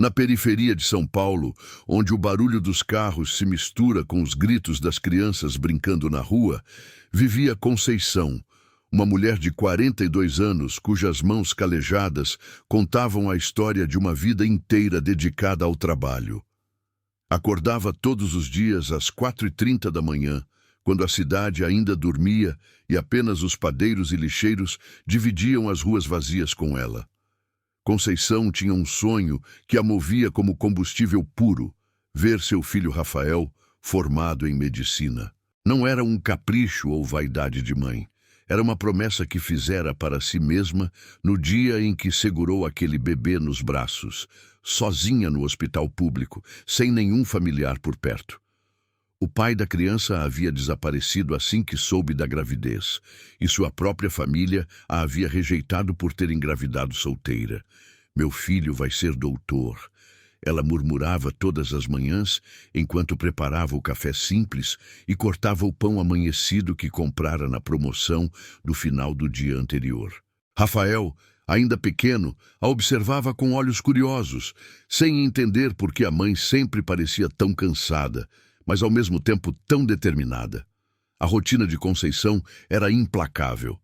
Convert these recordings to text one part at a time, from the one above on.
Na periferia de São Paulo, onde o barulho dos carros se mistura com os gritos das crianças brincando na rua, vivia Conceição, uma mulher de 42 anos cujas mãos calejadas contavam a história de uma vida inteira dedicada ao trabalho. Acordava todos os dias às 4h30 da manhã, quando a cidade ainda dormia e apenas os padeiros e lixeiros dividiam as ruas vazias com ela. Conceição tinha um sonho que a movia como combustível puro, ver seu filho Rafael formado em medicina. Não era um capricho ou vaidade de mãe. Era uma promessa que fizera para si mesma no dia em que segurou aquele bebê nos braços, sozinha no hospital público, sem nenhum familiar por perto. O pai da criança havia desaparecido assim que soube da gravidez, e sua própria família a havia rejeitado por ter engravidado solteira. Meu filho vai ser doutor. Ela murmurava todas as manhãs, enquanto preparava o café simples e cortava o pão amanhecido que comprara na promoção do final do dia anterior. Rafael, ainda pequeno, a observava com olhos curiosos, sem entender por que a mãe sempre parecia tão cansada, mas ao mesmo tempo tão determinada. A rotina de Conceição era implacável.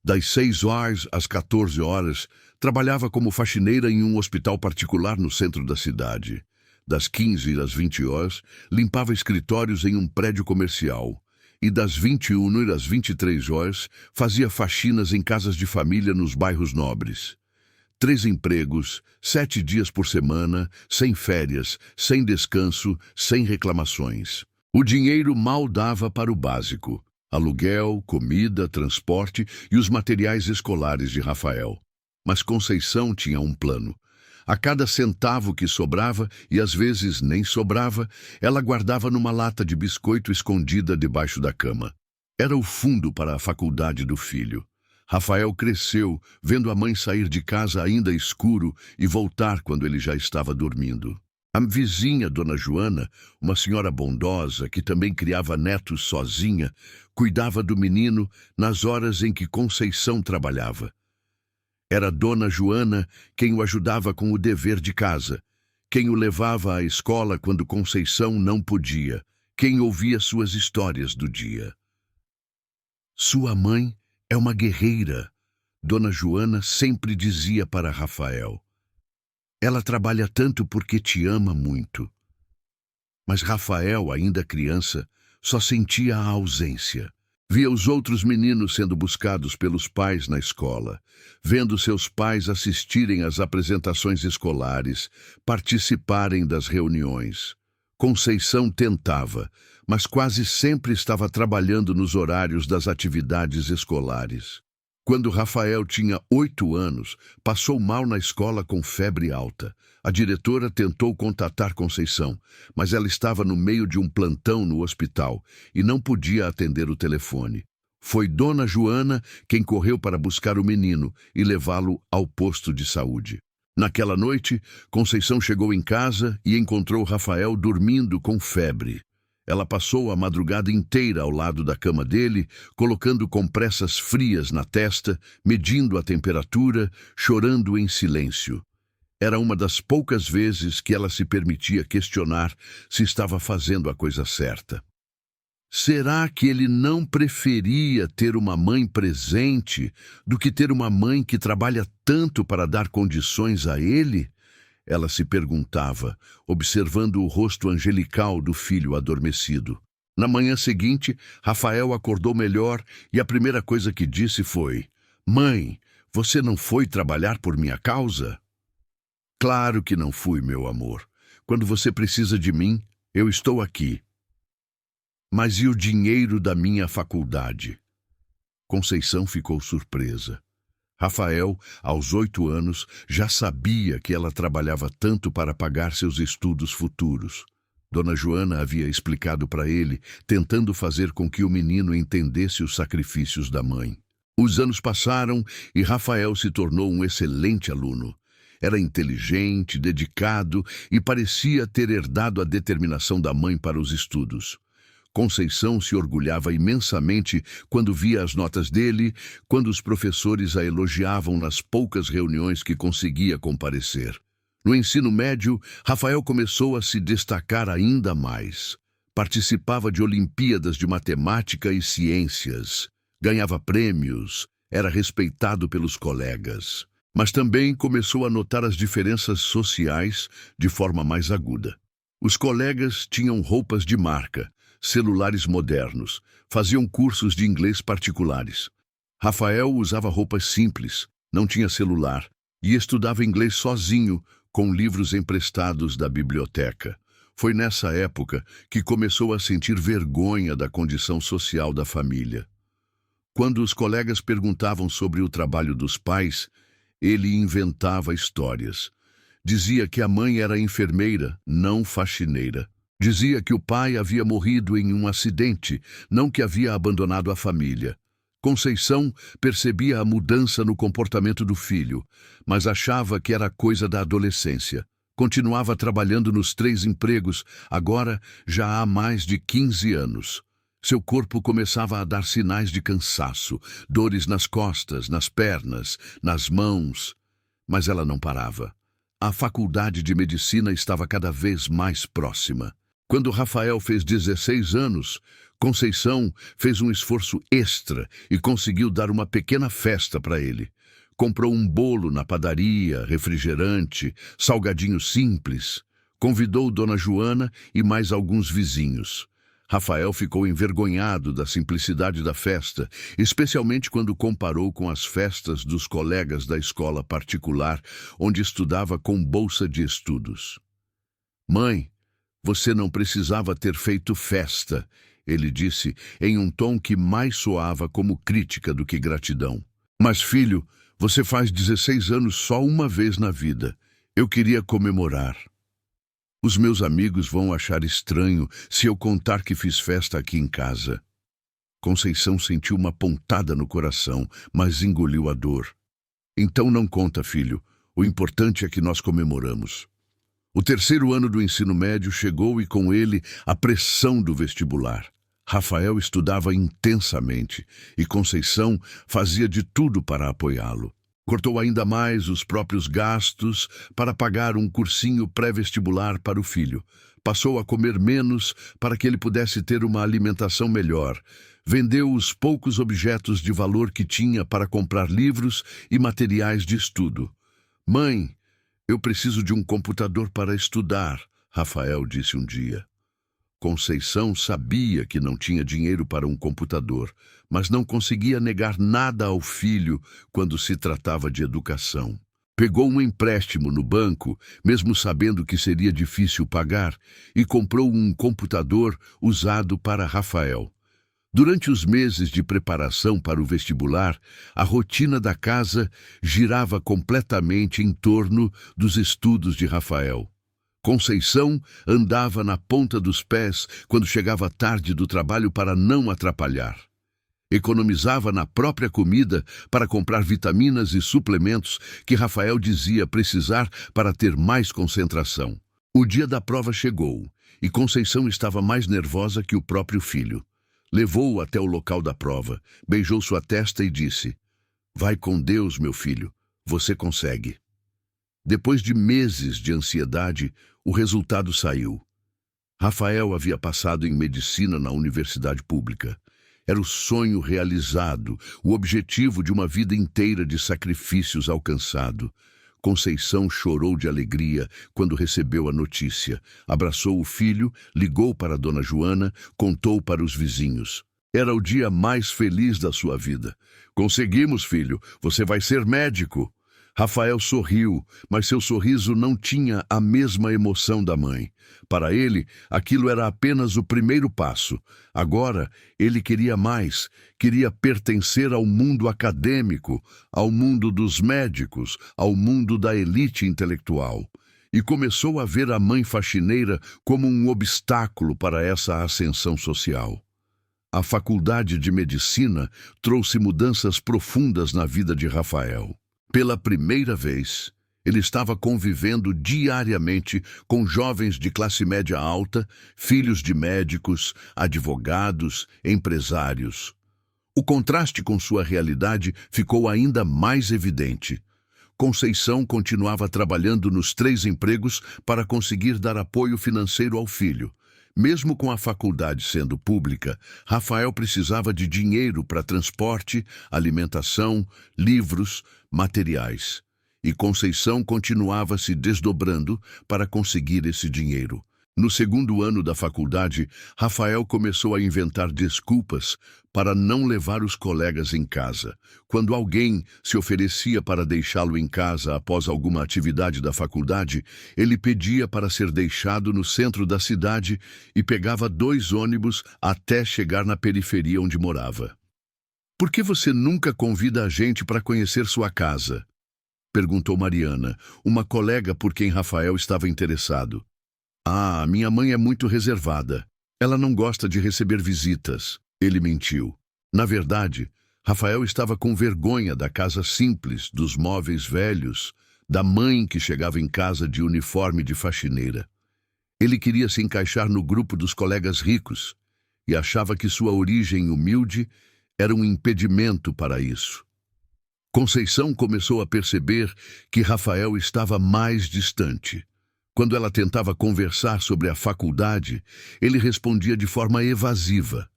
Das 6h às 14h, trabalhava como faxineira em um hospital particular no centro da cidade. Das 15 às 20h, limpava escritórios em um prédio comercial. E das 21 às 23h, fazia faxinas em casas de família nos bairros nobres. 3 empregos, 7 dias por semana, sem férias, sem descanso, sem reclamações. O dinheiro mal dava para o básico: aluguel, comida, transporte e os materiais escolares de Rafael. Mas Conceição tinha um plano. A cada centavo que sobrava, e às vezes nem sobrava, ela guardava numa lata de biscoito escondida debaixo da cama. Era o fundo para a faculdade do filho. Rafael cresceu, vendo a mãe sair de casa ainda escuro e voltar quando ele já estava dormindo. A vizinha, Dona Joana, uma senhora bondosa que também criava netos sozinha, cuidava do menino nas horas em que Conceição trabalhava. Era Dona Joana quem o ajudava com o dever de casa, quem o levava à escola quando Conceição não podia, quem ouvia suas histórias do dia. Sua mãe é uma guerreira, Dona Joana sempre dizia para Rafael. Ela trabalha tanto porque te ama muito. Mas Rafael, ainda criança, só sentia a ausência. Via os outros meninos sendo buscados pelos pais na escola, vendo seus pais assistirem às apresentações escolares, participarem das reuniões. Conceição tentava, mas quase sempre estava trabalhando nos horários das atividades escolares. Quando Rafael tinha 8 anos, passou mal na escola com febre alta. A diretora tentou contatar Conceição, mas ela estava no meio de um plantão no hospital e não podia atender o telefone. Foi Dona Joana quem correu para buscar o menino e levá-lo ao posto de saúde. Naquela noite, Conceição chegou em casa e encontrou Rafael dormindo com febre. Ela passou a madrugada inteira ao lado da cama dele, colocando compressas frias na testa, medindo a temperatura, chorando em silêncio. Era uma das poucas vezes que ela se permitia questionar se estava fazendo a coisa certa. Será que ele não preferia ter uma mãe presente do que ter uma mãe que trabalha tanto para dar condições a ele? Ela se perguntava, observando o rosto angelical do filho adormecido. Na manhã seguinte, Rafael acordou melhor e a primeira coisa que disse foi: "Mãe, você não foi trabalhar por minha causa?" "Claro que não fui, meu amor. Quando você precisa de mim, eu estou aqui." "Mas e o dinheiro da minha faculdade?" Conceição ficou surpresa. Rafael, aos 8 anos, já sabia que ela trabalhava tanto para pagar seus estudos futuros. Dona Joana havia explicado para ele, tentando fazer com que o menino entendesse os sacrifícios da mãe. Os anos passaram e Rafael se tornou um excelente aluno. Era inteligente, dedicado e parecia ter herdado a determinação da mãe para os estudos. Conceição se orgulhava imensamente quando via as notas dele, quando os professores a elogiavam nas poucas reuniões que conseguia comparecer. No ensino médio, Rafael começou a se destacar ainda mais. Participava de Olimpíadas de Matemática e Ciências, ganhava prêmios, era respeitado pelos colegas. Mas também começou a notar as diferenças sociais de forma mais aguda. Os colegas tinham roupas de marca, celulares modernos, faziam cursos de inglês particulares. Rafael usava roupas simples, não tinha celular e estudava inglês sozinho, com livros emprestados da biblioteca. Foi nessa época que começou a sentir vergonha da condição social da família. Quando os colegas perguntavam sobre o trabalho dos pais, ele inventava histórias. Dizia que a mãe era enfermeira, não faxineira. Dizia que o pai havia morrido em um acidente, não que havia abandonado a família. Conceição percebia a mudança no comportamento do filho, mas achava que era coisa da adolescência. Continuava trabalhando nos 3 empregos, agora já há mais de 15 anos. Seu corpo começava a dar sinais de cansaço, dores nas costas, nas pernas, nas mãos. Mas ela não parava. A faculdade de medicina estava cada vez mais próxima. Quando Rafael fez 16 anos, Conceição fez um esforço extra e conseguiu dar uma pequena festa para ele. Comprou um bolo na padaria, refrigerante, salgadinho simples. Convidou Dona Joana e mais alguns vizinhos. Rafael ficou envergonhado da simplicidade da festa, especialmente quando comparou com as festas dos colegas da escola particular, onde estudava com bolsa de estudos. "Mãe, você não precisava ter feito festa", ele disse, em um tom que mais soava como crítica do que gratidão. "Mas, filho, você faz 16 anos só uma vez na vida. Eu queria comemorar. Os meus amigos vão achar estranho se eu contar que fiz festa aqui em casa." Conceição sentiu uma pontada no coração, mas engoliu a dor. "Então não conta, filho. O importante é que nós comemoramos." O 3º ano do ensino médio chegou e com ele a pressão do vestibular. Rafael estudava intensamente e Conceição fazia de tudo para apoiá-lo. Cortou ainda mais os próprios gastos para pagar um cursinho pré-vestibular para o filho. Passou a comer menos para que ele pudesse ter uma alimentação melhor. Vendeu os poucos objetos de valor que tinha para comprar livros e materiais de estudo. "Mãe, eu preciso de um computador para estudar", Rafael disse um dia. Conceição sabia que não tinha dinheiro para um computador, mas não conseguia negar nada ao filho quando se tratava de educação. Pegou um empréstimo no banco, mesmo sabendo que seria difícil pagar, e comprou um computador usado para Rafael. Durante os meses de preparação para o vestibular, a rotina da casa girava completamente em torno dos estudos de Rafael. Conceição andava na ponta dos pés quando chegava tarde do trabalho para não atrapalhar. Economizava na própria comida para comprar vitaminas e suplementos que Rafael dizia precisar para ter mais concentração. O dia da prova chegou e Conceição estava mais nervosa que o próprio filho. Levou-o até o local da prova, beijou sua testa e disse: "Vai com Deus, meu filho, você consegue." Depois de meses de ansiedade, o resultado saiu. Rafael havia passado em medicina na universidade pública. Era o sonho realizado, o objetivo de uma vida inteira de sacrifícios alcançado. Conceição chorou de alegria quando recebeu a notícia. Abraçou o filho, ligou para Dona Joana, contou para os vizinhos. Era o dia mais feliz da sua vida. "Conseguimos, filho, você vai ser médico." Rafael sorriu, mas seu sorriso não tinha a mesma emoção da mãe. Para ele, aquilo era apenas o primeiro passo. Agora, ele queria mais, queria pertencer ao mundo acadêmico, ao mundo dos médicos, ao mundo da elite intelectual. E começou a ver a mãe faxineira como um obstáculo para essa ascensão social. A faculdade de medicina trouxe mudanças profundas na vida de Rafael. Pela primeira vez, ele estava convivendo diariamente com jovens de classe média alta, filhos de médicos, advogados, empresários. O contraste com sua realidade ficou ainda mais evidente. Conceição continuava trabalhando nos 3 empregos para conseguir dar apoio financeiro ao filho. Mesmo com a faculdade sendo pública, Rafael precisava de dinheiro para transporte, alimentação, livros, materiais. E Conceição continuava se desdobrando para conseguir esse dinheiro. No 2º ano da faculdade, Rafael começou a inventar desculpas para não levar os colegas em casa. Quando alguém se oferecia para deixá-lo em casa após alguma atividade da faculdade, ele pedia para ser deixado no centro da cidade e pegava 2 ônibus até chegar na periferia onde morava. "Por que você nunca convida a gente para conhecer sua casa?" perguntou Mariana, uma colega por quem Rafael estava interessado. "Ah, minha mãe é muito reservada. Ela não gosta de receber visitas." Ele mentiu. Na verdade, Rafael estava com vergonha da casa simples, dos móveis velhos, da mãe que chegava em casa de uniforme de faxineira. Ele queria se encaixar no grupo dos colegas ricos e achava que sua origem humilde era um impedimento para isso. Conceição começou a perceber que Rafael estava mais distante. Quando ela tentava conversar sobre a faculdade, ele respondia de forma evasiva.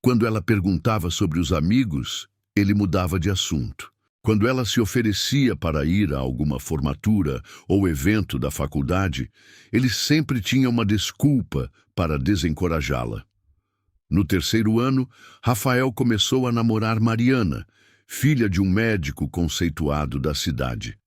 Quando ela perguntava sobre os amigos, ele mudava de assunto. Quando ela se oferecia para ir a alguma formatura ou evento da faculdade, ele sempre tinha uma desculpa para desencorajá-la. No 3º ano, Rafael começou a namorar Mariana, filha de um médico conceituado da cidade.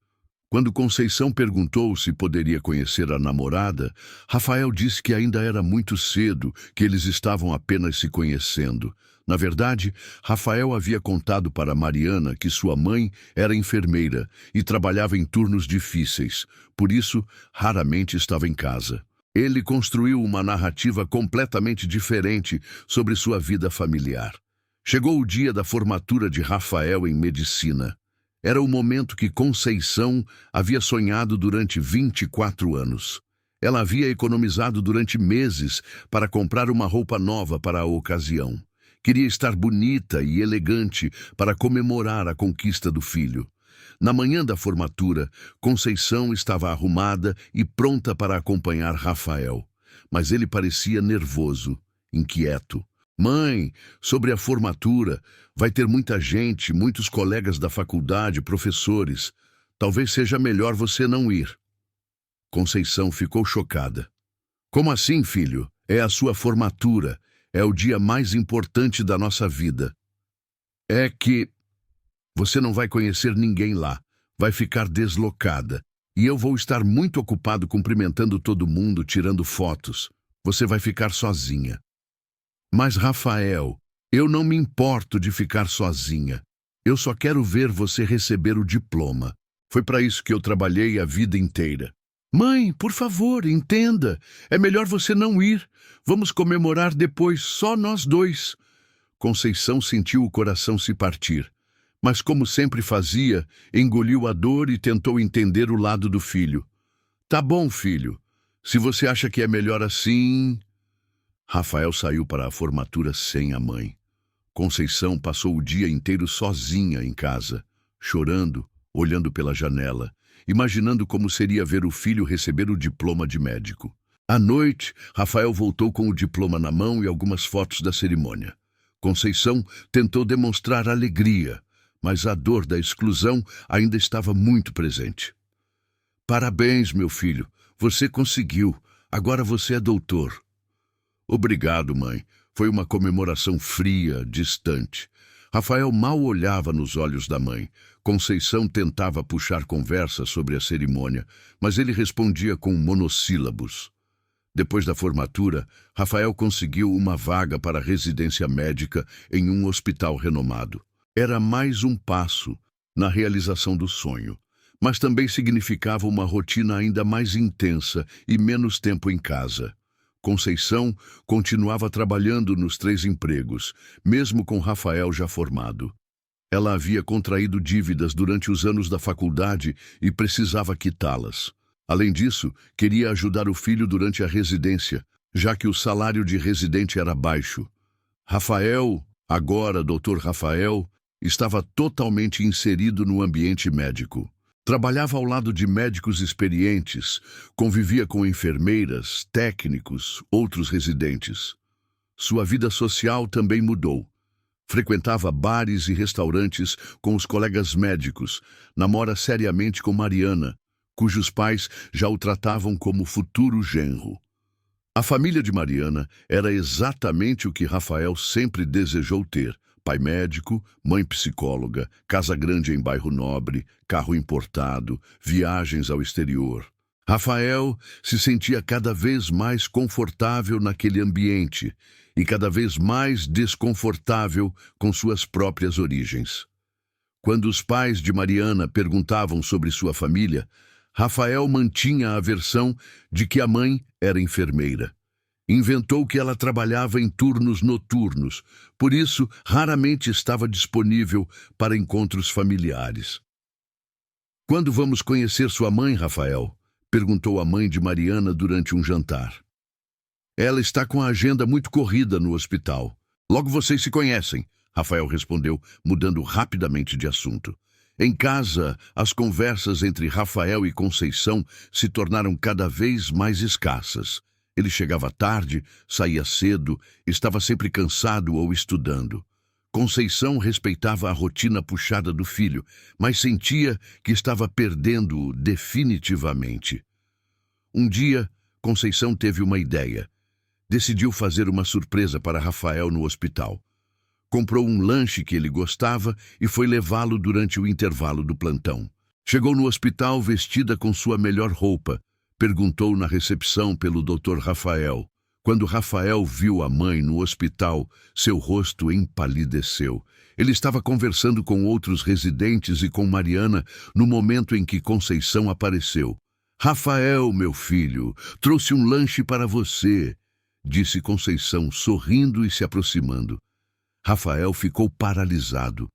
Quando Conceição perguntou se poderia conhecer a namorada, Rafael disse que ainda era muito cedo, que eles estavam apenas se conhecendo. Na verdade, Rafael havia contado para Mariana que sua mãe era enfermeira e trabalhava em turnos difíceis, por isso raramente estava em casa. Ele construiu uma narrativa completamente diferente sobre sua vida familiar. Chegou o dia da formatura de Rafael em medicina. Era o momento que Conceição havia sonhado durante 24 anos. Ela havia economizado durante meses para comprar uma roupa nova para a ocasião. Queria estar bonita e elegante para comemorar a conquista do filho. Na manhã da formatura, Conceição estava arrumada e pronta para acompanhar Rafael. Mas ele parecia nervoso, inquieto. "Mãe, sobre a formatura, vai ter muita gente, muitos colegas da faculdade, professores. Talvez seja melhor você não ir." Conceição ficou chocada. "Como assim, filho? É a sua formatura. É o dia mais importante da nossa vida." "É que você não vai conhecer ninguém lá. Vai ficar deslocada. E eu vou estar muito ocupado cumprimentando todo mundo, tirando fotos. Você vai ficar sozinha." "Mas, Rafael, eu não me importo de ficar sozinha. Eu só quero ver você receber o diploma. Foi para isso que eu trabalhei a vida inteira." "Mãe, por favor, entenda. É melhor você não ir. Vamos comemorar depois, só nós 2. Conceição sentiu o coração se partir. Mas, como sempre fazia, engoliu a dor e tentou entender o lado do filho. "Tá bom, filho. Se você acha que é melhor assim..." Rafael saiu para a formatura sem a mãe. Conceição passou o dia inteiro sozinha em casa, chorando, olhando pela janela, imaginando como seria ver o filho receber o diploma de médico. À noite, Rafael voltou com o diploma na mão e algumas fotos da cerimônia. Conceição tentou demonstrar alegria, mas a dor da exclusão ainda estava muito presente. "Parabéns, meu filho. Você conseguiu. Agora você é doutor." "Obrigado, mãe." Foi uma comemoração fria, distante. Rafael mal olhava nos olhos da mãe. Conceição tentava puxar conversa sobre a cerimônia, mas ele respondia com monossílabos. Depois da formatura, Rafael conseguiu uma vaga para residência médica em um hospital renomado. Era mais um passo na realização do sonho, mas também significava uma rotina ainda mais intensa e menos tempo em casa. Conceição continuava trabalhando nos 3 empregos, mesmo com Rafael já formado. Ela havia contraído dívidas durante os anos da faculdade e precisava quitá-las. Além disso, queria ajudar o filho durante a residência, já que o salário de residente era baixo. Rafael, agora Dr. Rafael, estava totalmente inserido no ambiente médico. Trabalhava ao lado de médicos experientes, convivia com enfermeiras, técnicos, outros residentes. Sua vida social também mudou. Frequentava bares e restaurantes com os colegas médicos, namora seriamente com Mariana, cujos pais já o tratavam como futuro genro. A família de Mariana era exatamente o que Rafael sempre desejou ter: pai médico, mãe psicóloga, casa grande em bairro nobre, carro importado, viagens ao exterior. Rafael se sentia cada vez mais confortável naquele ambiente e cada vez mais desconfortável com suas próprias origens. Quando os pais de Mariana perguntavam sobre sua família, Rafael mantinha a versão de que a mãe era enfermeira. Inventou que ela trabalhava em turnos noturnos, por isso raramente estava disponível para encontros familiares. "Quando vamos conhecer sua mãe, Rafael?" perguntou a mãe de Mariana durante um jantar. "Ela está com a agenda muito corrida no hospital. Logo vocês se conhecem", Rafael respondeu, mudando rapidamente de assunto. Em casa, as conversas entre Rafael e Conceição se tornaram cada vez mais escassas. Ele chegava tarde, saía cedo, estava sempre cansado ou estudando. Conceição respeitava a rotina puxada do filho, mas sentia que estava perdendo-o definitivamente. Um dia, Conceição teve uma ideia. Decidiu fazer uma surpresa para Rafael no hospital. Comprou um lanche que ele gostava e foi levá-lo durante o intervalo do plantão. Chegou no hospital vestida com sua melhor roupa. Perguntou na recepção pelo Dr. Rafael. Quando Rafael viu a mãe no hospital, seu rosto empalideceu. Ele estava conversando com outros residentes e com Mariana no momento em que Conceição apareceu. "Rafael, meu filho, trouxe um lanche para você", disse Conceição, sorrindo e se aproximando. Rafael ficou paralisado.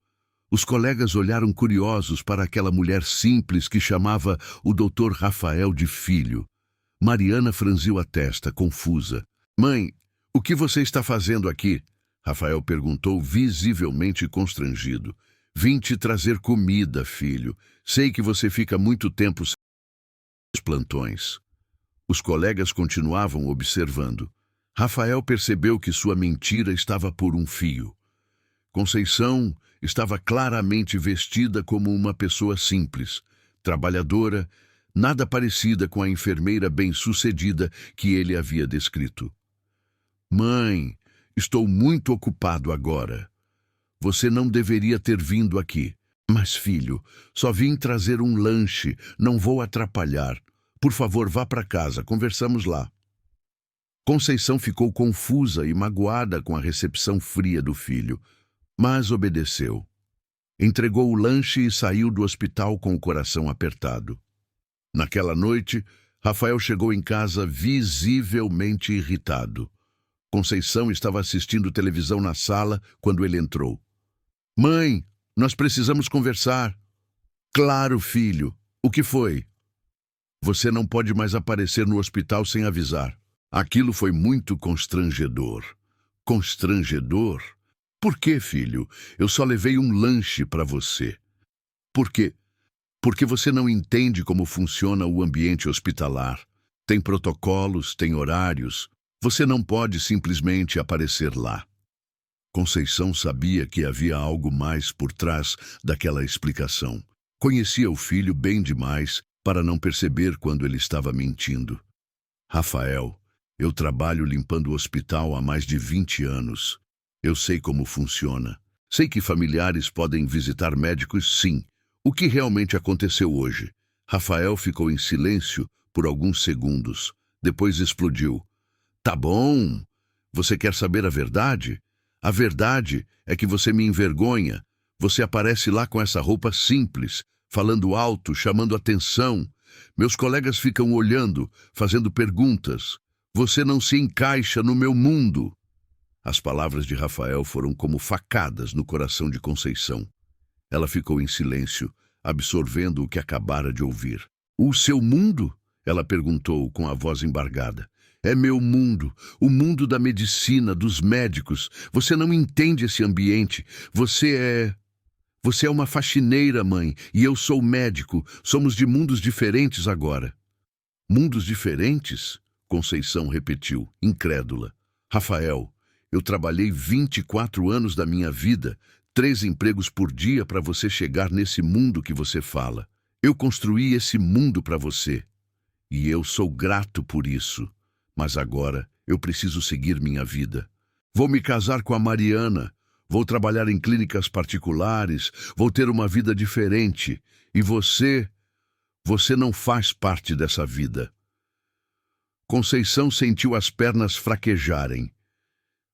Os colegas olharam curiosos para aquela mulher simples que chamava o Dr. Rafael de filho. Mariana franziu a testa, confusa. "Mãe, o que você está fazendo aqui?" Rafael perguntou, visivelmente constrangido. "Vim te trazer comida, filho. Sei que você fica muito tempo sem os plantões." Os colegas continuavam observando. Rafael percebeu que sua mentira estava por um fio. Conceição estava claramente vestida como uma pessoa simples, trabalhadora, nada parecida com a enfermeira bem-sucedida que ele havia descrito. "Mãe, estou muito ocupado agora. Você não deveria ter vindo aqui. Mas, filho, só vim trazer um lanche, não vou atrapalhar. Por favor, vá para casa, conversamos lá." Conceição ficou confusa e magoada com a recepção fria do filho, mas obedeceu. Entregou o lanche e saiu do hospital com o coração apertado. Naquela noite, Rafael chegou em casa visivelmente irritado. Conceição estava assistindo televisão na sala quando ele entrou. "Mãe, nós precisamos conversar." "Claro, filho. O que foi?" "Você não pode mais aparecer no hospital sem avisar." Aquilo foi muito constrangedor. Constrangedor? "Por quê, filho? Eu só levei um lanche para você." "Por quê?" "Porque você não entende como funciona o ambiente hospitalar. Tem protocolos, tem horários. Você não pode simplesmente aparecer lá." Conceição sabia que havia algo mais por trás daquela explicação. Conhecia o filho bem demais para não perceber quando ele estava mentindo. "Rafael, eu trabalho limpando o hospital há mais de 20 anos. Eu sei como funciona. Sei que familiares podem visitar médicos, sim. O que realmente aconteceu hoje?" Rafael ficou em silêncio por alguns segundos. Depois explodiu. "Tá bom. Você quer saber a verdade? A verdade é que você me envergonha. Você aparece lá com essa roupa simples, falando alto, chamando atenção. Meus colegas ficam olhando, fazendo perguntas. Você não se encaixa no meu mundo." As palavras de Rafael foram como facadas no coração de Conceição. Ela ficou em silêncio, absorvendo o que acabara de ouvir. "O seu mundo?" ela perguntou com a voz embargada. "É meu mundo, o mundo da medicina, dos médicos. Você não entende esse ambiente. Você é..." Você é uma faxineira, mãe, e eu sou médico. Somos de mundos diferentes agora. Mundos diferentes? Conceição repetiu, incrédula. Rafael, eu trabalhei 24 anos da minha vida, 3 empregos por dia para você chegar nesse mundo que você fala. Eu construí esse mundo para você. E eu sou grato por isso. Mas agora eu preciso seguir minha vida. Vou me casar com a Mariana. Vou trabalhar em clínicas particulares. Vou ter uma vida diferente. E você não faz parte dessa vida. Conceição sentiu as pernas fraquejarem.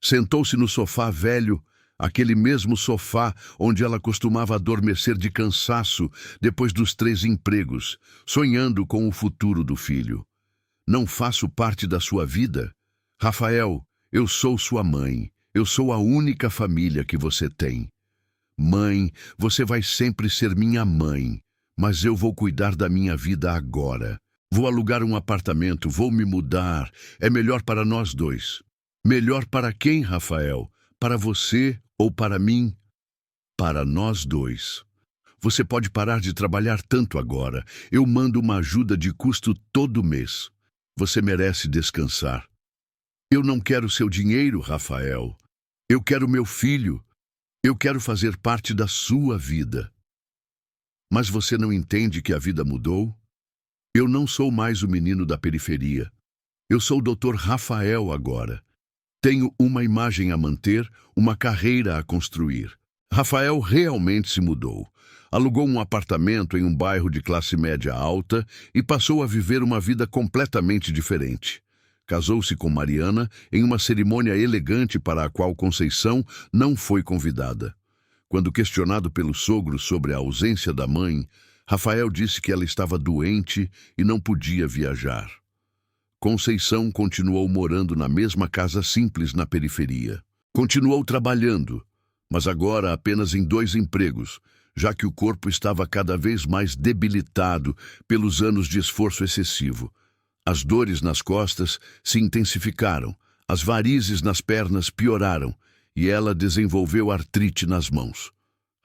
Sentou-se no sofá velho, aquele mesmo sofá onde ela costumava adormecer de cansaço depois dos 3 empregos, sonhando com o futuro do filho. Não faço parte da sua vida? Rafael, eu sou sua mãe. Eu sou a única família que você tem. Mãe, você vai sempre ser minha mãe, mas eu vou cuidar da minha vida agora. Vou alugar um apartamento, vou me mudar. É melhor para nós dois. Melhor para quem, Rafael? Para você ou para mim? Para nós dois. Você pode parar de trabalhar tanto agora. Eu mando uma ajuda de custo todo mês. Você merece descansar. Eu não quero seu dinheiro, Rafael. Eu quero meu filho. Eu quero fazer parte da sua vida. Mas você não entende que a vida mudou? Eu não sou mais o menino da periferia. Eu sou o Dr. Rafael agora. Tenho uma imagem a manter, uma carreira a construir. Rafael realmente se mudou. Alugou um apartamento em um bairro de classe média alta e passou a viver uma vida completamente diferente. Casou-se com Mariana em uma cerimônia elegante para a qual Conceição não foi convidada. Quando questionado pelo sogro sobre a ausência da mãe, Rafael disse que ela estava doente e não podia viajar. Conceição continuou morando na mesma casa simples na periferia. Continuou trabalhando, mas agora apenas em 2 empregos, já que o corpo estava cada vez mais debilitado pelos anos de esforço excessivo. As dores nas costas se intensificaram, as varizes nas pernas pioraram e ela desenvolveu artrite nas mãos.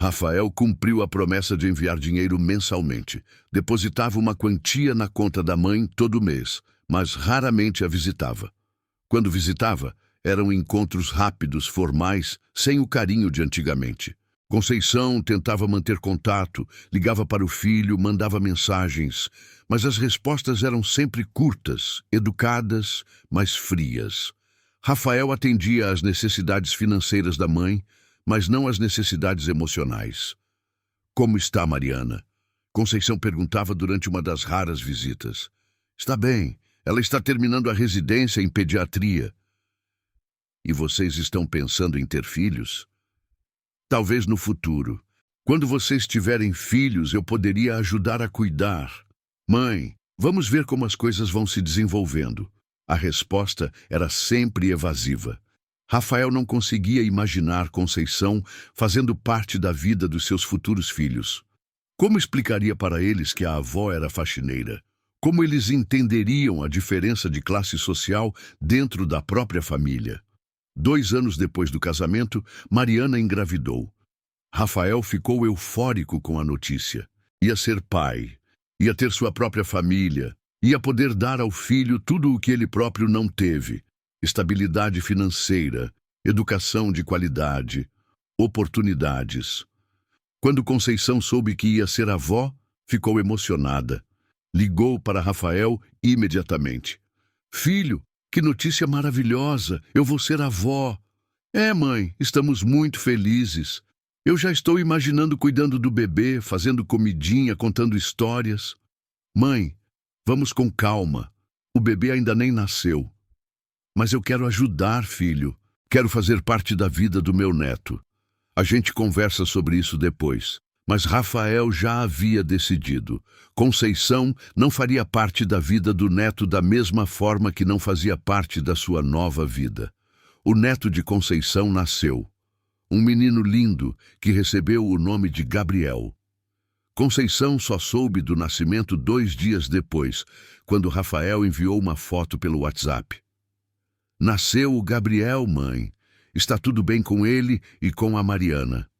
Rafael cumpriu a promessa de enviar dinheiro mensalmente. Depositava uma quantia na conta da mãe todo mês, mas raramente a visitava. Quando visitava, eram encontros rápidos, formais, sem o carinho de antigamente. Conceição tentava manter contato, ligava para o filho, mandava mensagens, mas as respostas eram sempre curtas, educadas, mas frias. Rafael atendia às necessidades financeiras da mãe, mas não às necessidades emocionais. Como está Mariana? Conceição perguntava durante uma das raras visitas. Está bem, ela está terminando a residência em pediatria. E vocês estão pensando em ter filhos? Talvez no futuro. Quando vocês tiverem filhos, eu poderia ajudar a cuidar. Mãe, vamos ver como as coisas vão se desenvolvendo. A resposta era sempre evasiva. Rafael não conseguia imaginar Conceição fazendo parte da vida dos seus futuros filhos. Como explicaria para eles que a avó era faxineira? Como eles entenderiam a diferença de classe social dentro da própria família? 2 anos depois do casamento, Mariana engravidou. Rafael ficou eufórico com a notícia. Ia ser pai, ia ter sua própria família, ia poder dar ao filho tudo o que ele próprio não teve: estabilidade financeira, educação de qualidade, oportunidades. Quando Conceição soube que ia ser avó, ficou emocionada. Ligou para Rafael imediatamente. Filho, que notícia maravilhosa! Eu vou ser avó. É, mãe, estamos muito felizes. Eu já estou imaginando cuidando do bebê, fazendo comidinha, contando histórias. Mãe, vamos com calma. O bebê ainda nem nasceu. Mas eu quero ajudar, filho. Quero fazer parte da vida do meu neto. A gente conversa sobre isso depois. Mas Rafael já havia decidido. Conceição não faria parte da vida do neto da mesma forma que não fazia parte da sua nova vida. O neto de Conceição nasceu. Um menino lindo que recebeu o nome de Gabriel. Conceição só soube do nascimento 2 dias depois, quando Rafael enviou uma foto pelo WhatsApp. Nasceu o Gabriel, mãe. Está tudo bem com ele e com a Mariana.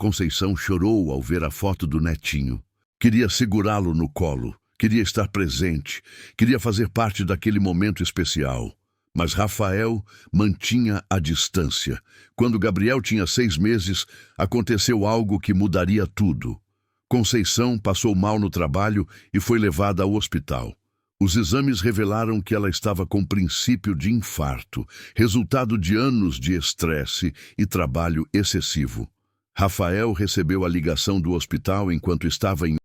Conceição chorou ao ver a foto do netinho. Queria segurá-lo no colo, queria estar presente, queria fazer parte daquele momento especial. Mas Rafael mantinha a distância. Quando Gabriel tinha 6 meses, aconteceu algo que mudaria tudo. Conceição passou mal no trabalho e foi levada ao hospital. Os exames revelaram que ela estava com princípio de infarto, resultado de anos de estresse e trabalho excessivo. Rafael recebeu a ligação do hospital enquanto estava em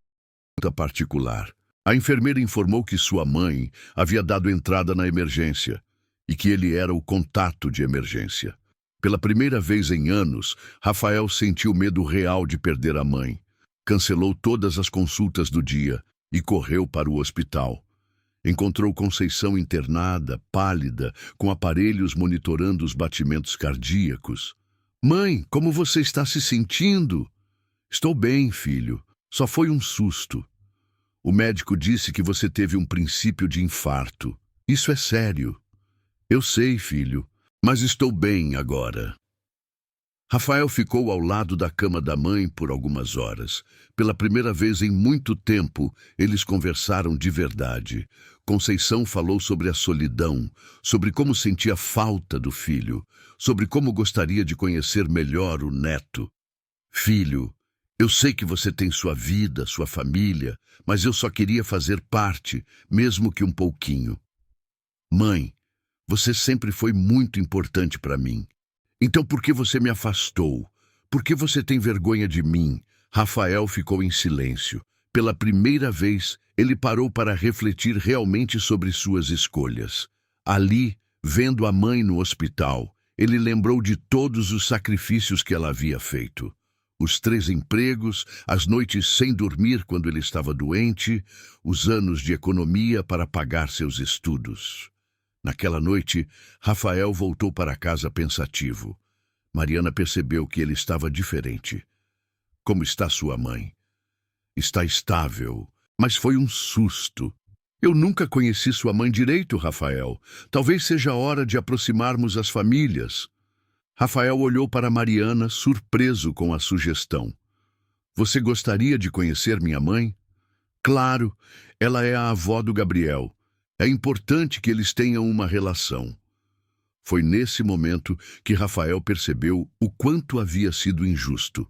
consulta particular. A enfermeira informou que sua mãe havia dado entrada na emergência e que ele era o contato de emergência. Pela primeira vez em anos, Rafael sentiu medo real de perder a mãe. Cancelou todas as consultas do dia e correu para o hospital. Encontrou Conceição internada, pálida, com aparelhos monitorando os batimentos cardíacos. "Mãe, como você está se sentindo?" "Estou bem, filho. Só foi um susto. O médico disse que você teve um princípio de infarto. Isso é sério." "Eu sei, filho, mas estou bem agora." Rafael ficou ao lado da cama da mãe por algumas horas. Pela primeira vez em muito tempo, eles conversaram de verdade. Conceição falou sobre a solidão, sobre como sentia falta do filho, sobre como gostaria de conhecer melhor o neto. "Filho, eu sei que você tem sua vida, sua família, mas eu só queria fazer parte, mesmo que um pouquinho. Mãe, você sempre foi muito importante para mim. Então por que você me afastou? Por que você tem vergonha de mim?" Rafael ficou em silêncio. Pela primeira vez, ele parou para refletir realmente sobre suas escolhas. Ali, vendo a mãe no hospital, ele lembrou de todos os sacrifícios que ela havia feito. Os 3 empregos, as noites sem dormir quando ele estava doente, os anos de economia para pagar seus estudos. Naquela noite, Rafael voltou para casa pensativo. Mariana percebeu que ele estava diferente. "Como está sua mãe?" "Está estável, mas foi um susto." "Eu nunca conheci sua mãe direito, Rafael. Talvez seja a hora de aproximarmos as famílias." Rafael olhou para Mariana, surpreso com a sugestão. "Você gostaria de conhecer minha mãe?" "Claro, ela é a avó do Gabriel. É importante que eles tenham uma relação." Foi nesse momento que Rafael percebeu o quanto havia sido injusto.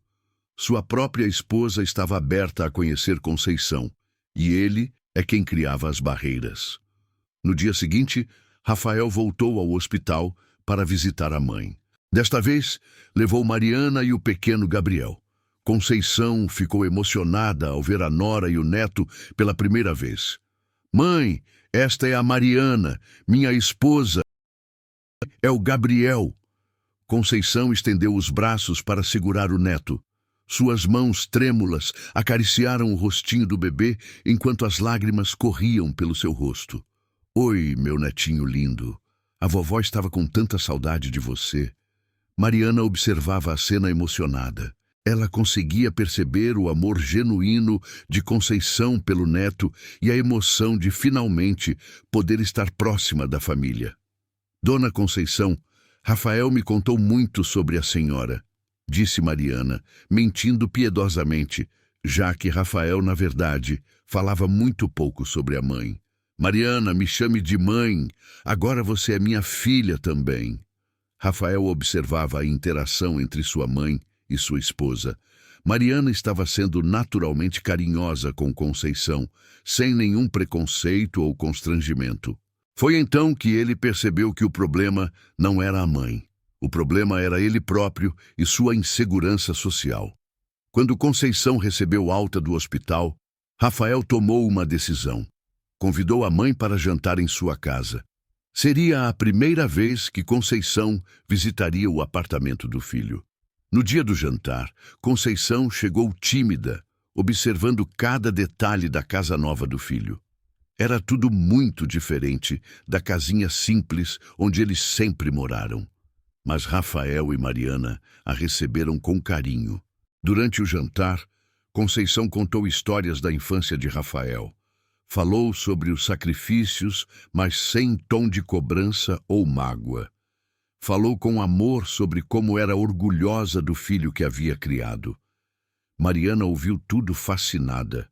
Sua própria esposa estava aberta a conhecer Conceição, e ele é quem criava as barreiras. No dia seguinte, Rafael voltou ao hospital para visitar a mãe. Desta vez, levou Mariana e o pequeno Gabriel. Conceição ficou emocionada ao ver a nora e o neto pela primeira vez. "Mãe, esta é a Mariana, minha esposa. É o Gabriel." Conceição estendeu os braços para segurar o neto. Suas mãos trêmulas acariciaram o rostinho do bebê enquanto as lágrimas corriam pelo seu rosto. "Oi, meu netinho lindo. A vovó estava com tanta saudade de você." Mariana observava a cena emocionada. Ela conseguia perceber o amor genuíno de Conceição pelo neto e a emoção de finalmente poder estar próxima da família. "Dona Conceição, Rafael me contou muito sobre a senhora", disse Mariana, mentindo piedosamente, já que Rafael, na verdade, falava muito pouco sobre a mãe. "Mariana, me chame de mãe. Agora você é minha filha também." Rafael observava a interação entre sua mãe e sua esposa. Mariana estava sendo naturalmente carinhosa com Conceição, sem nenhum preconceito ou constrangimento. Foi então que ele percebeu que o problema não era a mãe. O problema era ele próprio e sua insegurança social. Quando Conceição recebeu alta do hospital, Rafael tomou uma decisão. Convidou a mãe para jantar em sua casa. Seria a primeira vez que Conceição visitaria o apartamento do filho. No dia do jantar, Conceição chegou tímida, observando cada detalhe da casa nova do filho. Era tudo muito diferente da casinha simples onde eles sempre moraram. Mas Rafael e Mariana a receberam com carinho. Durante o jantar, Conceição contou histórias da infância de Rafael. Falou sobre os sacrifícios, mas sem tom de cobrança ou mágoa. Falou com amor sobre como era orgulhosa do filho que havia criado. Mariana ouviu tudo fascinada.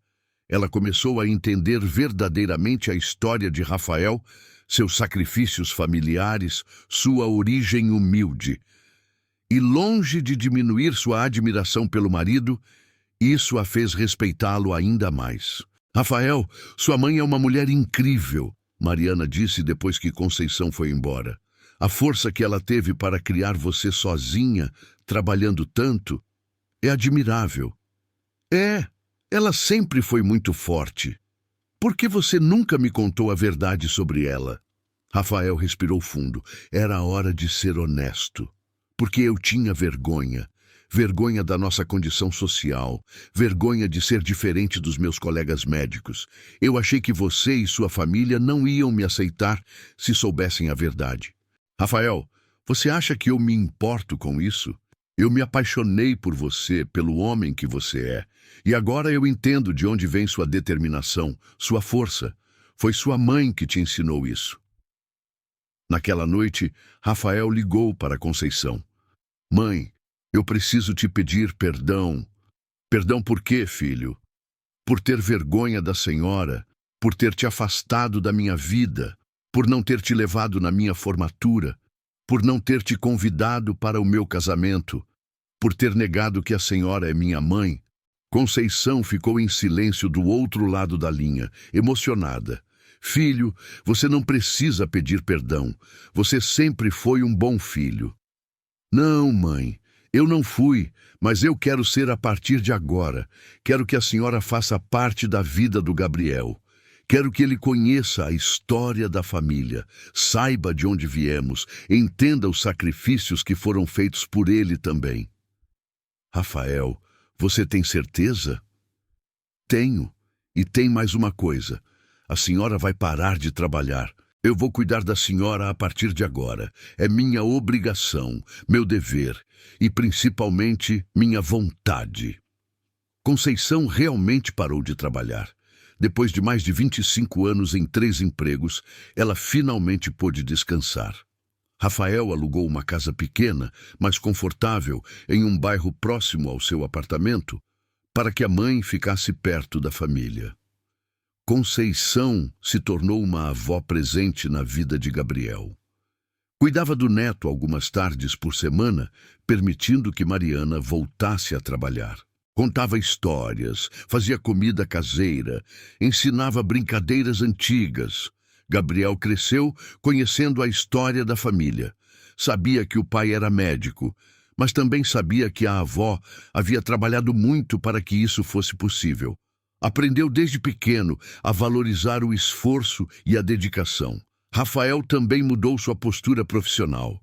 Ela começou a entender verdadeiramente a história de Rafael, seus sacrifícios familiares, sua origem humilde. E longe de diminuir sua admiração pelo marido, isso a fez respeitá-lo ainda mais. Rafael, sua mãe é uma mulher incrível, Mariana disse depois que Conceição foi embora. A força que ela teve para criar você sozinha, trabalhando tanto, é admirável. Ela sempre foi muito forte. Por que você nunca me contou a verdade sobre ela? Rafael respirou fundo. Era a hora de ser honesto. Porque eu tinha vergonha. Vergonha da nossa condição social. Vergonha de ser diferente dos meus colegas médicos. Eu achei que você e sua família não iam me aceitar se soubessem a verdade. Rafael, você acha que eu me importo com isso? Eu me apaixonei por você, pelo homem que você é. E agora eu entendo de onde vem sua determinação, sua força. Foi sua mãe que te ensinou isso. Naquela noite, Rafael ligou para Conceição. Mãe, eu preciso te pedir perdão. Perdão por quê, filho? Por ter vergonha da senhora, por ter te afastado da minha vida, por não ter te levado na minha formatura, por não ter te convidado para o meu casamento, por ter negado que a senhora é minha mãe. Conceição ficou em silêncio do outro lado da linha, emocionada. Filho, você não precisa pedir perdão. Você sempre foi um bom filho. Não, mãe, eu não fui, mas eu quero ser a partir de agora. Quero que a senhora faça parte da vida do Gabriel. Quero que ele conheça a história da família, saiba de onde viemos, entenda os sacrifícios que foram feitos por ele também. Rafael, você tem certeza? Tenho. E tem mais uma coisa. A senhora vai parar de trabalhar. Eu vou cuidar da senhora a partir de agora. É minha obrigação, meu dever e, principalmente, minha vontade. Conceição realmente parou de trabalhar. Depois de mais de 25 anos em 3 empregos, ela finalmente pôde descansar. Rafael alugou uma casa pequena, mas confortável, em um bairro próximo ao seu apartamento, para que a mãe ficasse perto da família. Conceição se tornou uma avó presente na vida de Gabriel. Cuidava do neto algumas tardes por semana, permitindo que Mariana voltasse a trabalhar. Contava histórias, fazia comida caseira, ensinava brincadeiras antigas. Gabriel cresceu conhecendo a história da família. Sabia que o pai era médico, mas também sabia que a avó havia trabalhado muito para que isso fosse possível. Aprendeu desde pequeno a valorizar o esforço e a dedicação. Rafael também mudou sua postura profissional.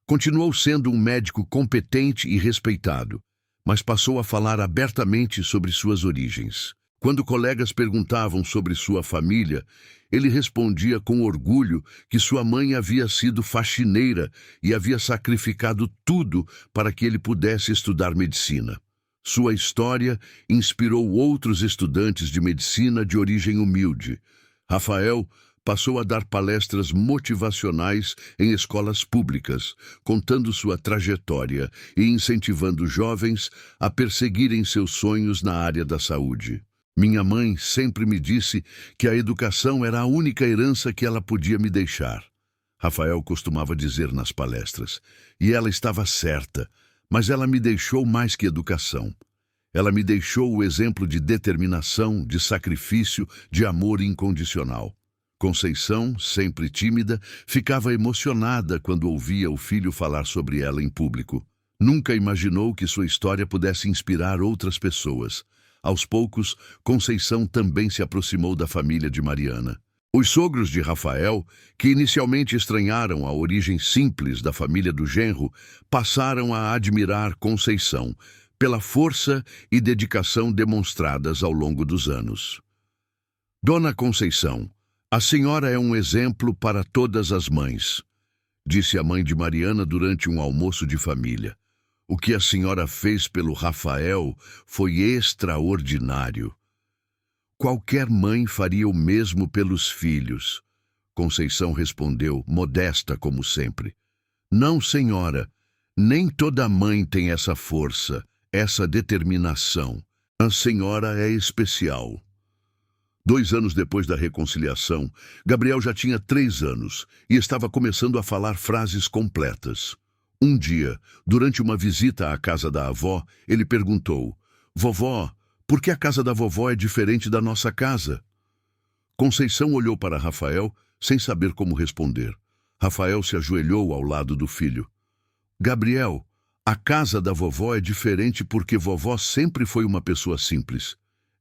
Continuou sendo um médico competente e respeitado, mas passou a falar abertamente sobre suas origens. Quando colegas perguntavam sobre sua família, ele respondia com orgulho que sua mãe havia sido faxineira e havia sacrificado tudo para que ele pudesse estudar medicina. Sua história inspirou outros estudantes de medicina de origem humilde. Rafael passou a dar palestras motivacionais em escolas públicas, contando sua trajetória e incentivando jovens a perseguirem seus sonhos na área da saúde. Minha mãe sempre me disse que a educação era a única herança que ela podia me deixar. Rafael costumava dizer nas palestras, e ela estava certa, mas ela me deixou mais que educação. Ela me deixou o exemplo de determinação, de sacrifício, de amor incondicional. Conceição, sempre tímida, ficava emocionada quando ouvia o filho falar sobre ela em público. Nunca imaginou que sua história pudesse inspirar outras pessoas. Aos poucos, Conceição também se aproximou da família de Mariana. Os sogros de Rafael, que inicialmente estranharam a origem simples da família do genro, passaram a admirar Conceição pela força e dedicação demonstradas ao longo dos anos. Dona Conceição, a senhora é um exemplo para todas as mães, disse a mãe de Mariana durante um almoço de família. O que a senhora fez pelo Rafael foi extraordinário. Qualquer mãe faria o mesmo pelos filhos. Conceição respondeu, modesta como sempre. Não, senhora, nem toda mãe tem essa força, essa determinação. A senhora é especial. 2 anos depois da reconciliação, Gabriel já tinha 3 anos e estava começando a falar frases completas. Um dia, durante uma visita à casa da avó, ele perguntou: "Vovó, por que a casa da vovó é diferente da nossa casa?" Conceição olhou para Rafael sem saber como responder. Rafael se ajoelhou ao lado do filho. "Gabriel, a casa da vovó é diferente porque vovó sempre foi uma pessoa simples.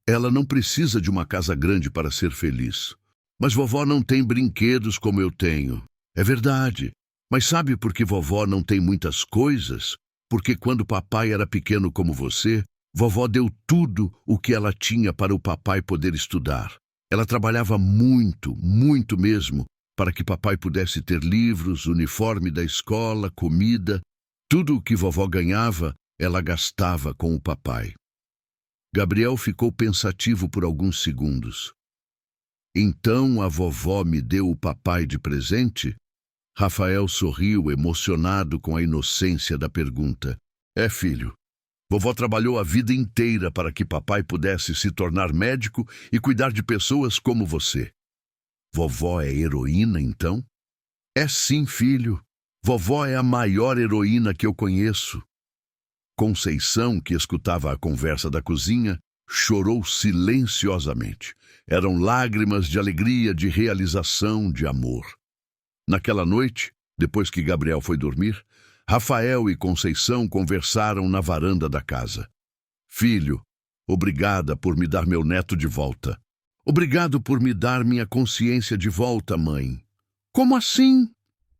Ela não precisa de uma casa grande para ser feliz. Mas vovó não tem brinquedos como eu tenho." "É verdade. Mas sabe por que vovó não tem muitas coisas? Porque quando papai era pequeno como você, vovó deu tudo o que ela tinha para o papai poder estudar. Ela trabalhava muito, muito mesmo, para que papai pudesse ter livros, uniforme da escola, comida. Tudo o que vovó ganhava, ela gastava com o papai." Gabriel ficou pensativo por alguns segundos. "Então a vovó me deu o papai de presente?" Rafael sorriu, emocionado com a inocência da pergunta. "É, filho. Vovó trabalhou a vida inteira para que papai pudesse se tornar médico e cuidar de pessoas como você." "Vovó é heroína, então?" "É sim, filho. Vovó é a maior heroína que eu conheço." Conceição, que escutava a conversa da cozinha, chorou silenciosamente. Eram lágrimas de alegria, de realização, de amor. Naquela noite, depois que Gabriel foi dormir, Rafael e Conceição conversaram na varanda da casa. "Filho, obrigada por me dar meu neto de volta." "Obrigado por me dar minha consciência de volta, mãe." "Como assim?"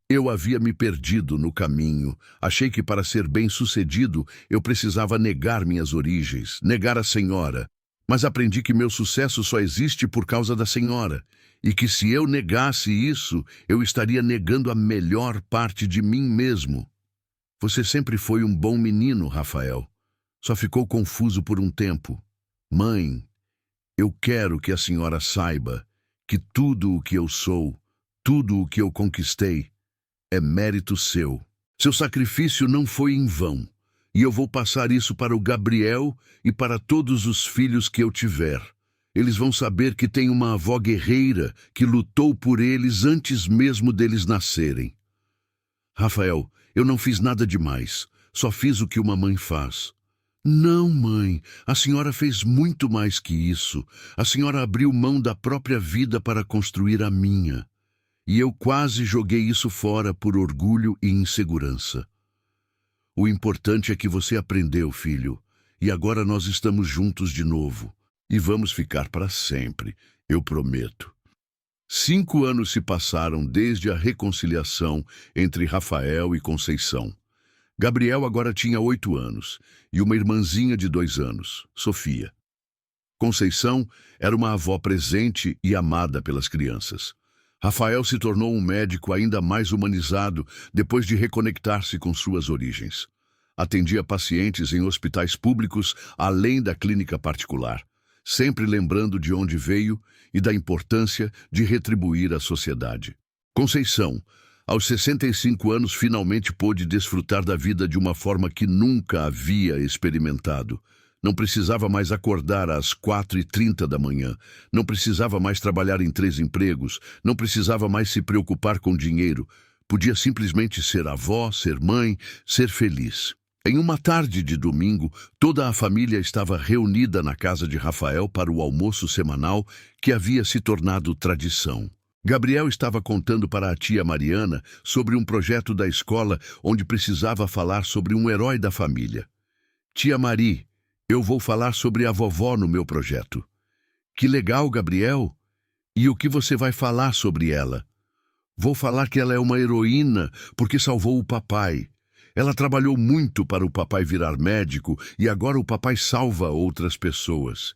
"Eu havia me perdido no caminho. Achei que para ser bem-sucedido eu precisava negar minhas origens, negar a senhora. Mas aprendi que meu sucesso só existe por causa da senhora. E que se eu negasse isso, eu estaria negando a melhor parte de mim mesmo." "Você sempre foi um bom menino, Rafael. Só ficou confuso por um tempo. Mãe, eu quero que a senhora saiba que tudo o que eu sou, tudo o que eu conquistei, é mérito seu. Seu sacrifício não foi em vão, e eu vou passar isso para o Gabriel e para todos os filhos que eu tiver. Eles vão saber que tem uma avó guerreira que lutou por eles antes mesmo deles nascerem." "Rafael, eu não fiz nada demais, só fiz o que uma mãe faz." "Não, mãe, a senhora fez muito mais que isso. A senhora abriu mão da própria vida para construir a minha. E eu quase joguei isso fora por orgulho e insegurança. O importante é que você aprendeu, filho, e agora nós estamos juntos de novo. E vamos ficar para sempre, eu prometo." 5 anos se passaram desde a reconciliação entre Rafael e Conceição. Gabriel agora tinha 8 anos e uma irmãzinha de 2 anos, Sofia. Conceição era uma avó presente e amada pelas crianças. Rafael se tornou um médico ainda mais humanizado depois de reconectar-se com suas origens. Atendia pacientes em hospitais públicos além da clínica particular, sempre lembrando de onde veio e da importância de retribuir à sociedade. Conceição, aos 65 anos, finalmente pôde desfrutar da vida de uma forma que nunca havia experimentado. Não precisava mais acordar às 4h30 da manhã, não precisava mais trabalhar em 3 empregos, não precisava mais se preocupar com dinheiro. Podia simplesmente ser avó, ser mãe, ser feliz. Em uma tarde de domingo, toda a família estava reunida na casa de Rafael para o almoço semanal que havia se tornado tradição. Gabriel estava contando para a tia Mariana sobre um projeto da escola onde precisava falar sobre um herói da família. "Tia Mari, eu vou falar sobre a vovó no meu projeto." "Que legal, Gabriel! E o que você vai falar sobre ela?" "Vou falar que ela é uma heroína porque salvou o papai. Ela trabalhou muito para o papai virar médico e agora o papai salva outras pessoas.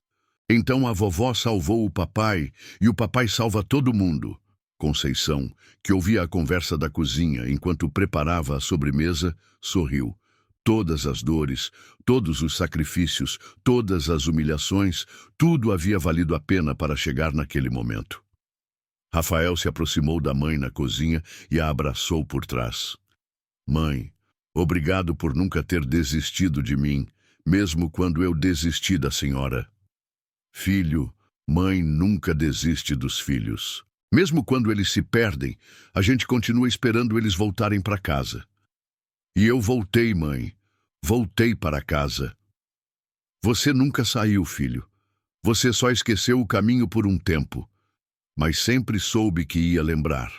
Então a vovó salvou o papai e o papai salva todo mundo." Conceição, que ouvia a conversa da cozinha enquanto preparava a sobremesa, sorriu. Todas as dores, todos os sacrifícios, todas as humilhações, tudo havia valido a pena para chegar naquele momento. Rafael se aproximou da mãe na cozinha e a abraçou por trás. "Mãe, obrigado por nunca ter desistido de mim, mesmo quando eu desisti da senhora. Filho, mãe nunca desiste dos filhos. Mesmo quando eles se perdem, a gente continua esperando eles voltarem para casa. E eu voltei, mãe. Voltei para casa. Você nunca saiu, filho. Você só esqueceu o caminho por um tempo, mas sempre soube que ia lembrar.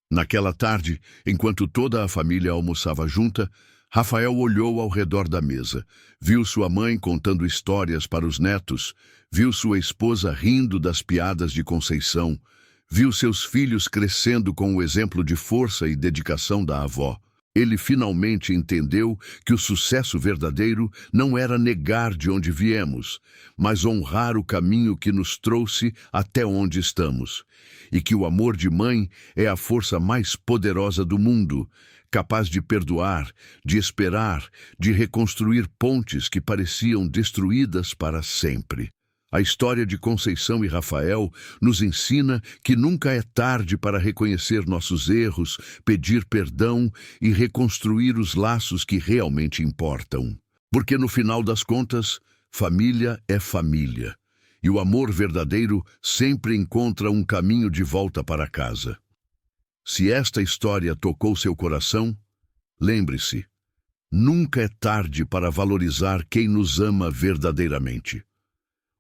Naquela tarde, enquanto toda a família almoçava junta, Rafael olhou ao redor da mesa, viu sua mãe contando histórias para os netos, viu sua esposa rindo das piadas de Conceição, viu seus filhos crescendo com o exemplo de força e dedicação da avó. Ele finalmente entendeu que o sucesso verdadeiro não era negar de onde viemos, mas honrar o caminho que nos trouxe até onde estamos, e que o amor de mãe é a força mais poderosa do mundo, capaz de perdoar, de esperar, de reconstruir pontes que pareciam destruídas para sempre. A história de Conceição e Rafael nos ensina que nunca é tarde para reconhecer nossos erros, pedir perdão e reconstruir os laços que realmente importam. Porque no final das contas, família é família. E o amor verdadeiro sempre encontra um caminho de volta para casa. Se esta história tocou seu coração, lembre-se, nunca é tarde para valorizar quem nos ama verdadeiramente.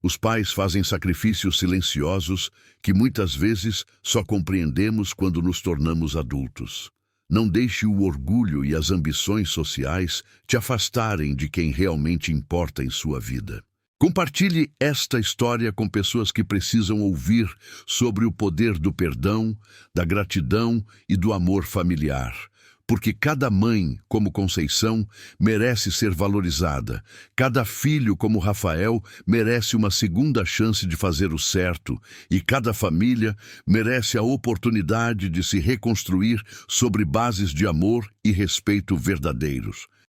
Os pais fazem sacrifícios silenciosos que muitas vezes só compreendemos quando nos tornamos adultos. Não deixe o orgulho e as ambições sociais te afastarem de quem realmente importa em sua vida. Compartilhe esta história com pessoas que precisam ouvir sobre o poder do perdão, da gratidão e do amor familiar. Porque cada mãe, como Conceição, merece ser valorizada. Cada filho, como Rafael, merece uma segunda chance de fazer o certo. E cada família merece a oportunidade de se reconstruir sobre bases de amor e respeito verdadeiros.